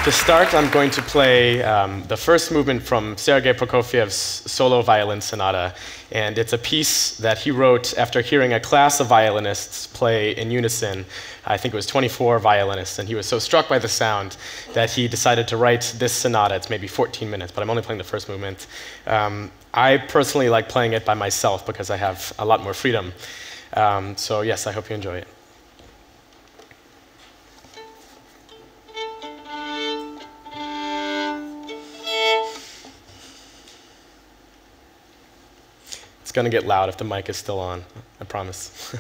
To start, I'm going to play the first movement from Sergei Prokofjew's Solo Violin Sonata, and it's a piece that he wrote after hearing a class of violinists play in unison. I think it was 24 violinists, and he was so struck by the sound that he decided to write this sonata. It's maybe 14 minutes, but I'm only playing the first movement. I personally like playing it by myself because I have a lot more freedom. So yes, I hope you enjoy it. It's going to get loud if the mic is still on, I promise.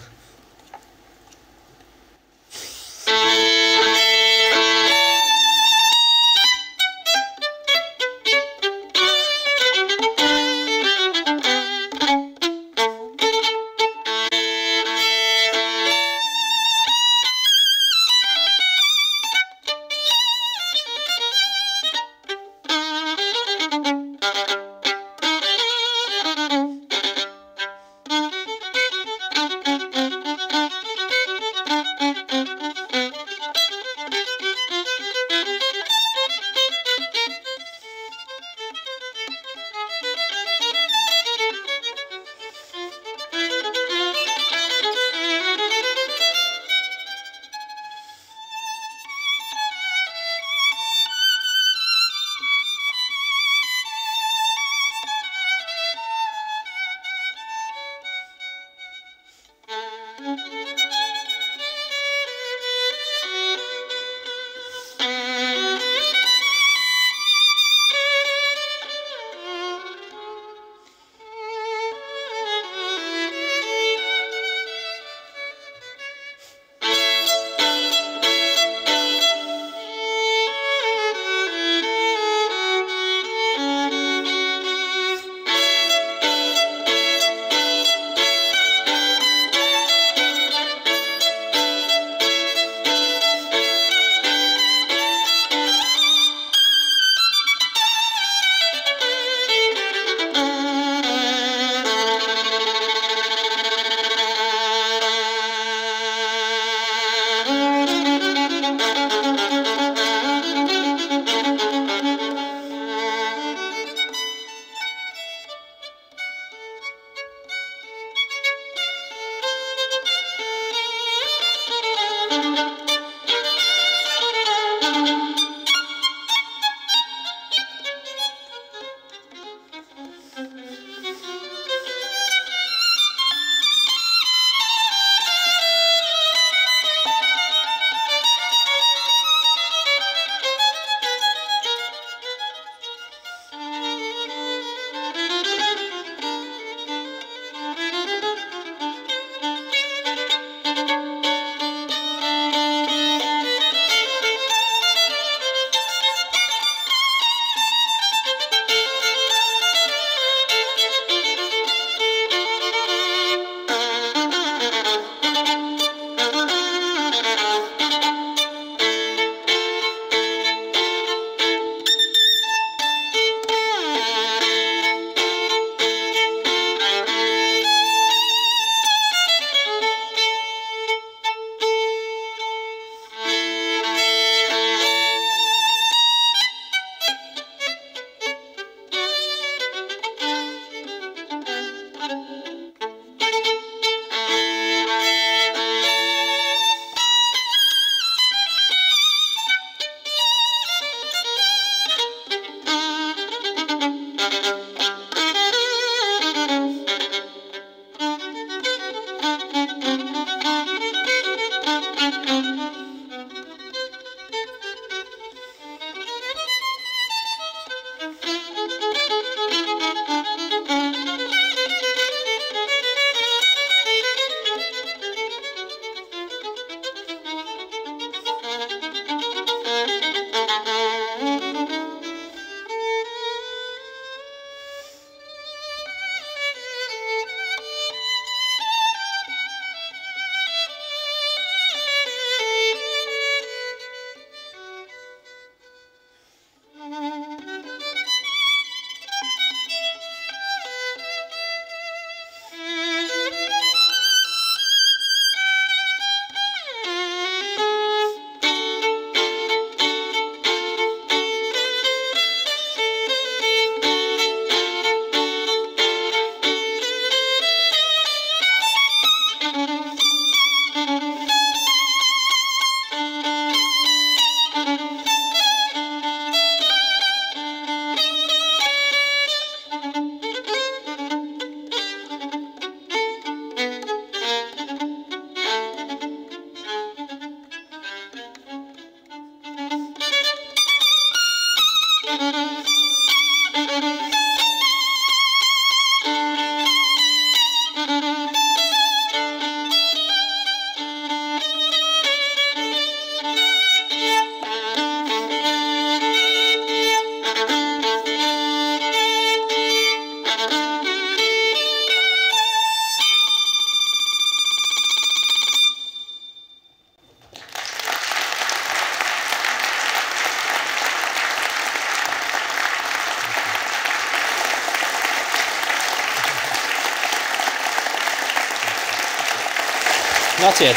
Not yet.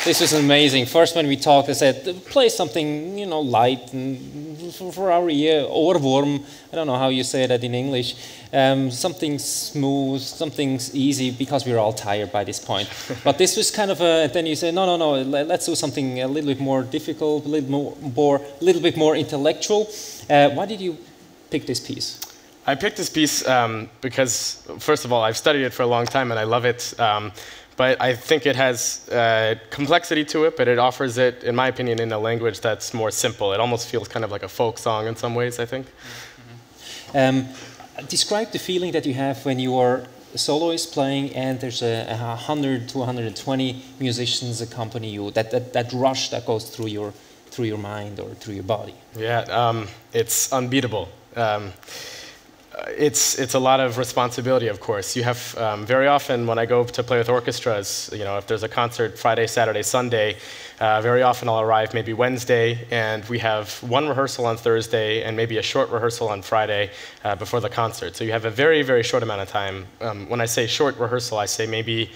This was amazing. First, when we talked, I said, play something, you know, light and for our ear, Ohrwurm. I don't know how you say that in English. Something smooth, something easy, because we're all tired by this point. But this was kind of a. Then you say, no, let's do something a little bit more difficult, a little bit more intellectual. Why did you pick this piece? I picked this piece because, first of all, I've studied it for a long time and I love it. But I think it has complexity to it, but it offers it, in my opinion, in a language that's more simple. It almost feels kind of like a folk song in some ways, I think. Describe the feeling that you have when you are a soloist playing and there's 100 to 120 musicians accompany you, that rush that goes through your mind or through your body. Yeah, it's unbeatable. It's a lot of responsibility, of course. You have very often when I go to play with orchestras, you know, if there's a concert Friday, Saturday, Sunday, very often I'll arrive maybe Wednesday, and we have one rehearsal on Thursday and maybe a short rehearsal on Friday before the concert. So you have a very, very short amount of time. When I say short rehearsal, I say maybe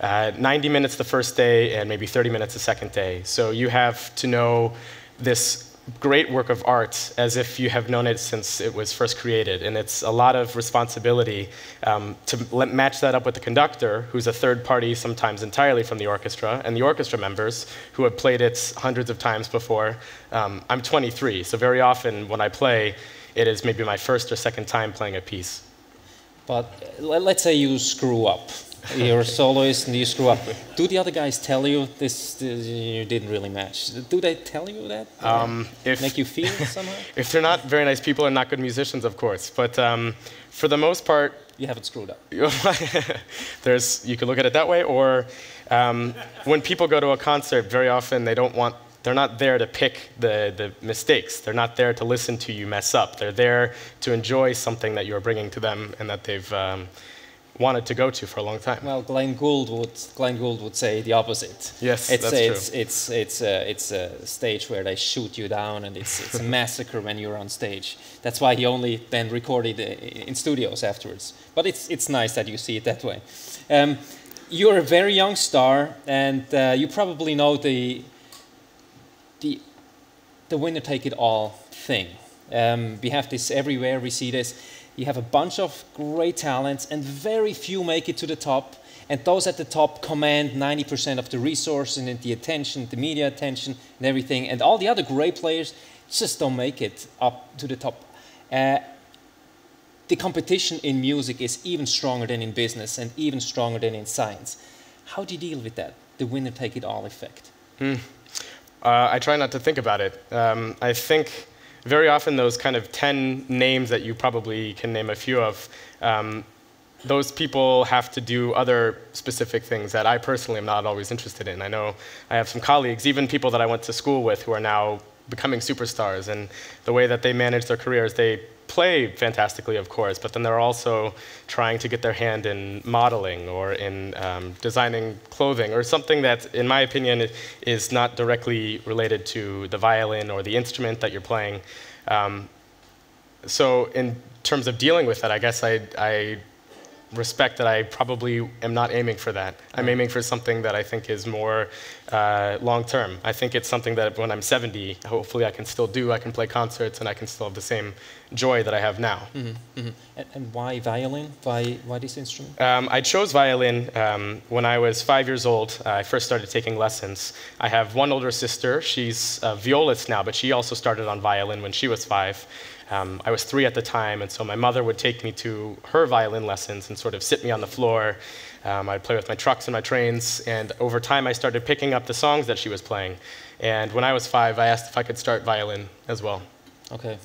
90 minutes the first day and maybe 30 minutes the second day. So you have to know this great work of art as if you have known it since it was first created, and it's a lot of responsibility to match that up with the conductor, who's a third party, sometimes entirely from the orchestra, and the orchestra members who have played it hundreds of times before. I'm 23, so very often when I play, it is maybe my first or second time playing a piece. But let's say you screw up. You're a soloist and you screw up. Do the other guys tell you this you didn't really match? Do they tell you that? Make you feel somehow? If they're not very nice people and not good musicians, of course. But for the most part, you haven't screwed up. You can look at it that way, or when people go to a concert, very often they're not there to pick the mistakes. They're not there to listen to you mess up. They're there to enjoy something that you're bringing to them and that they've wanted to go to for a long time. Well, Glenn Gould would say the opposite. Yes, that's true. It's a stage where they shoot you down, and it's a massacre when you're on stage. That's why he only then recorded in studios afterwards. But it's nice that you see it that way. You're a very young star, and you probably know the winner-take-it-all thing. We have this everywhere. We see this. You have a bunch of great talents, and very few make it to the top. And those at the top command 90% of the resources and the attention, the media attention, and everything. And all the other great players just don't make it up to the top. The competition in music is even stronger than in business, and even stronger than in science. How do you deal with that, the winner-take-it-all effect? I try not to think about it. I think very often those kind of 10 names that you probably can name a few of, those people have to do other specific things that I personally am not always interested in. I know I have some colleagues, even people that I went to school with, who are now becoming superstars, and the way that they manage their careers, they play fantastically, of course, but then they're also trying to get their hand in modeling or in designing clothing, or something that, in my opinion, is not directly related to the violin or the instrument that you're playing. So in terms of dealing with that, I guess I respect that I probably am not aiming for that. I'm aiming for something that I think is more long-term. I think it's something that when I'm 70, hopefully I can still do. I can play concerts and I can still have the same joy that I have now. And why violin? Why this instrument? I chose violin when I was 5 years old. I first started taking lessons. I have one older sister. She's a violist now, but she also started on violin when she was 5. I was 3 at the time, and so my mother would take me to her violin lessons and sort of sit me on the floor. I'd play with my trucks and my trains, and over time I started picking up the songs that she was playing. And when I was 5, I asked if I could start violin as well. Okay.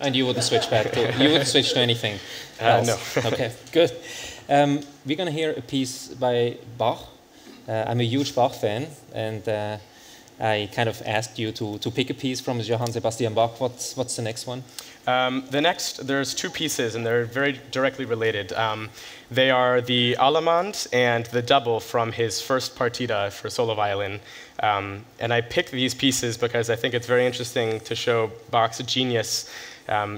And you wouldn't switch back to, you wouldn't switch to anything else? No. Okay, good. We're going to hear a piece by Bach. I'm a huge Bach fan, and I kind of asked you to pick a piece from Johann Sebastian Bach. What's the next one? There's 2 pieces, and they're very directly related. They are the Allemande and the Double from his first Partita for solo violin. And I picked these pieces because I think it's very interesting to show Bach's genius.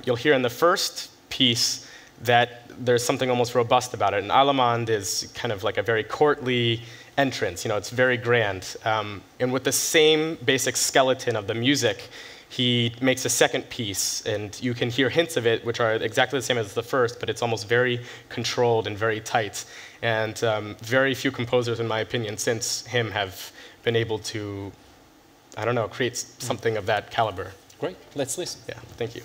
You'll hear in the first piece that there's something almost robust about it. And Allemande is kind of like a very courtly entrance, you know, it's very grand. And with the same basic skeleton of the music, he makes a second piece, and you can hear hints of it, which are exactly the same as the first, but it's almost very controlled and very tight. And very few composers, in my opinion, since him have been able to, I don't know, create something of that caliber. Great, let's listen. Yeah, thank you.